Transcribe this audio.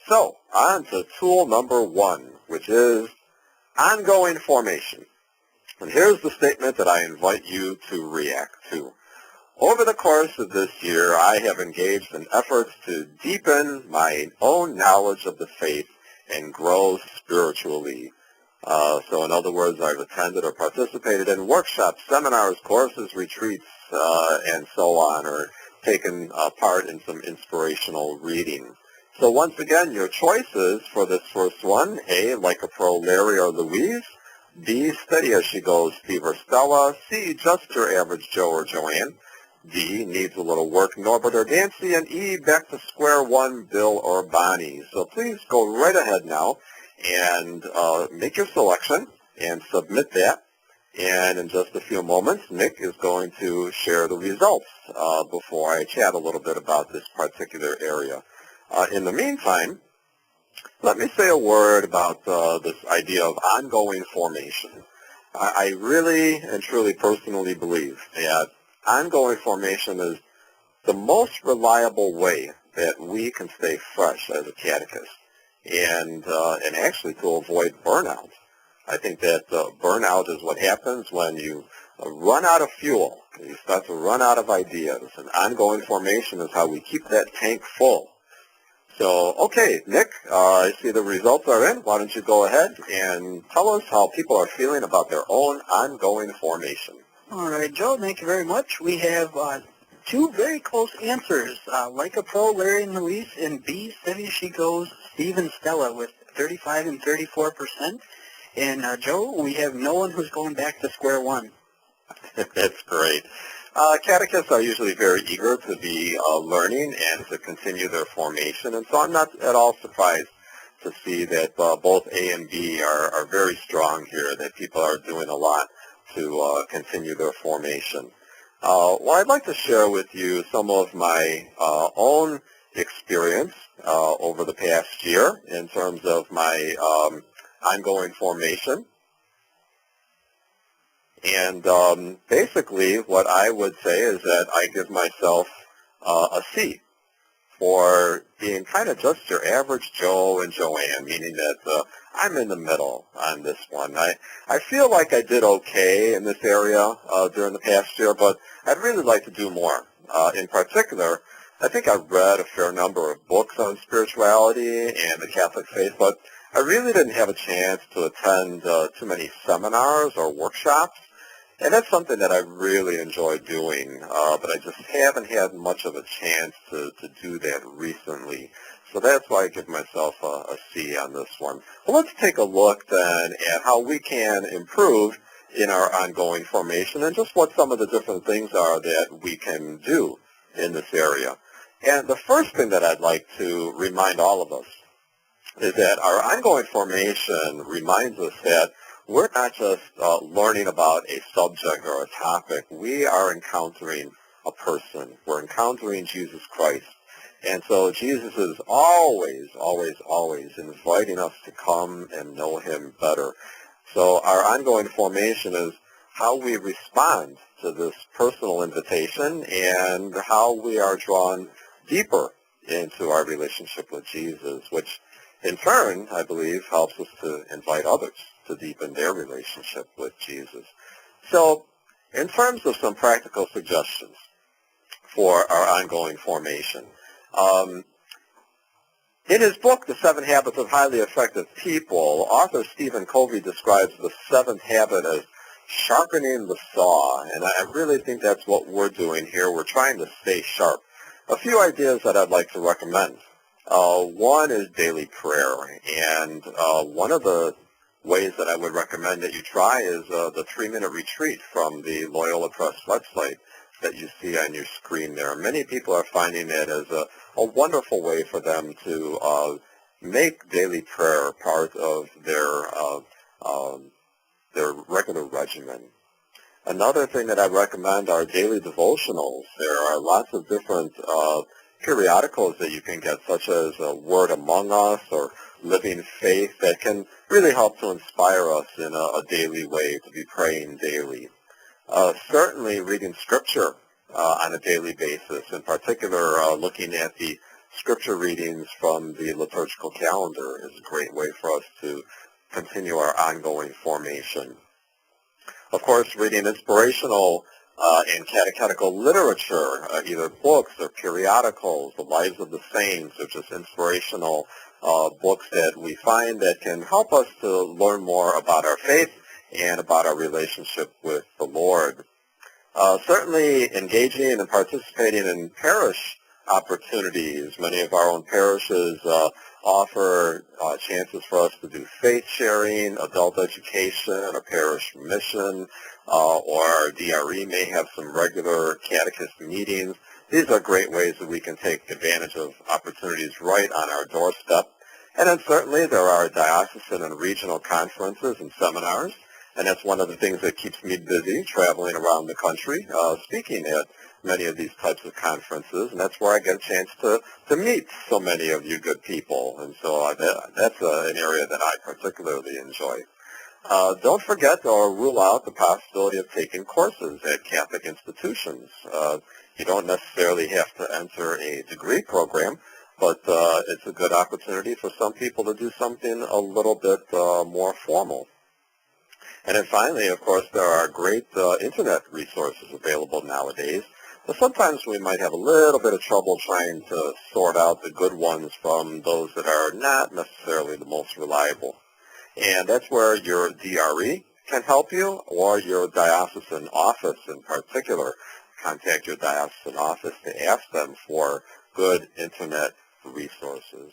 So, on to tool number 1, which is ongoing formation. And here's the statement that I invite you to react to. Over the course of this year, I have engaged in efforts to deepen my own knowledge of the faith and grow spiritually. So in other words, I've attended or participated in workshops, seminars, courses, retreats, and so on, or taken part in some inspirational reading. So once again, your choices for this first one: A, like a pro Larry or Louise; B, steady as she goes, Steve or Stella; C, just your average Joe or Joanne; D, needs a little work, Norbert or Nancy; and E, back to square one, Bill or Bonnie. So please go right ahead now and make your selection and submit that. And in just a few moments, Nick is going to share the results before I chat a little bit about this particular area. In the meantime, let me say a word about this idea of ongoing formation. I really and truly personally believe that ongoing formation is the most reliable way that we can stay fresh as a catechist and actually to avoid burnout. I think that burnout is what happens when you run out of fuel. You start to run out of ideas, and ongoing formation is how we keep that tank full. So, okay, Nick, I see the results are in. Why don't you go ahead and tell us how people are feeling about their own ongoing formation. All right, Joe, thank you very much. We have two very close answers, like a pro, Larry and Louise, and B, steady as she goes, Steve and Stella, with 35 and 34%. And Joe, we have no one who's going back to square one. That's great. Catechists are usually very eager to be learning and to continue their formation, and so I'm not at all surprised to see that both A and B are very strong here, that people are doing a lot to continue their formation. Well, I'd like to share with you some of my own experience over the past year in terms of my ongoing formation. And basically what I would say is that I give myself a C for being kind of just your average Joe and Joanne, meaning that I'm in the middle on this one. I feel like I did okay in this area during the past year, but I'd really like to do more. In particular, I think I've read a fair number of books on spirituality and the Catholic faith, but I really didn't have a chance to attend too many seminars or workshops. And that's something that I really enjoy doing, but I just haven't had much of a chance to do that recently. So that's why I give myself a C on this one. Well, let's take a look then at how we can improve in our ongoing formation and just what some of the different things are that we can do in this area. And the first thing that I'd like to remind all of us is that our ongoing formation reminds us that we're not just learning about a subject or a topic. We are encountering a person. We're encountering Jesus Christ. And so Jesus is always, always, always inviting us to come and know him better. So our ongoing formation is how we respond to this personal invitation and how we are drawn deeper into our relationship with Jesus, which in turn, I believe, helps us to invite others to deepen their relationship with Jesus. So, in terms of some practical suggestions for our ongoing formation, in his book, The 7 Habits of Highly Effective People, author Stephen Covey describes the seventh habit as sharpening the saw, and I really think that's what we're doing here. We're trying to stay sharp. A few ideas that I'd like to recommend. One is daily prayer, and one of the ways that I would recommend that you try is the 3-minute retreat from the Loyola Press website that you see on your screen there. Many people are finding it as a wonderful way for them to make daily prayer part of their regular regimen. Another thing that I recommend are daily devotionals. There are lots of different periodicals that you can get, such as Word Among Us or Living Faith, that can really help to inspire us in a daily way to be praying daily. Certainly reading Scripture on a daily basis, in particular looking at the scripture readings from the liturgical calendar is a great way for us to continue our ongoing formation. Of course, reading inspirational and catechetical literature, either books or periodicals, the lives of the saints, or just inspirational books that we find that can help us to learn more about our faith and about our relationship with the Lord. Certainly engaging and participating in parish opportunities. Many of our own parishes offer chances for us to do faith sharing, adult education, a parish mission, or our DRE may have some regular catechist meetings. These are great ways that we can take advantage of opportunities right on our doorstep. And then certainly there are diocesan and regional conferences and seminars, and that's one of the things that keeps me busy, traveling around the country, speaking at many of these types of conferences, and that's where I get a chance to meet so many of you good people, and so that's an area that I particularly enjoy. Don't forget or rule out the possibility of taking courses at Catholic institutions. You don't necessarily have to enter a degree program, but it's a good opportunity for some people to do something a little bit more formal. And then finally, of course, there are great internet resources available nowadays. But sometimes we might have a little bit of trouble trying to sort out the good ones from those that are not necessarily the most reliable. And that's where your DRE can help you, or your diocesan office in particular. Contact your diocesan office to ask them for good internet resources.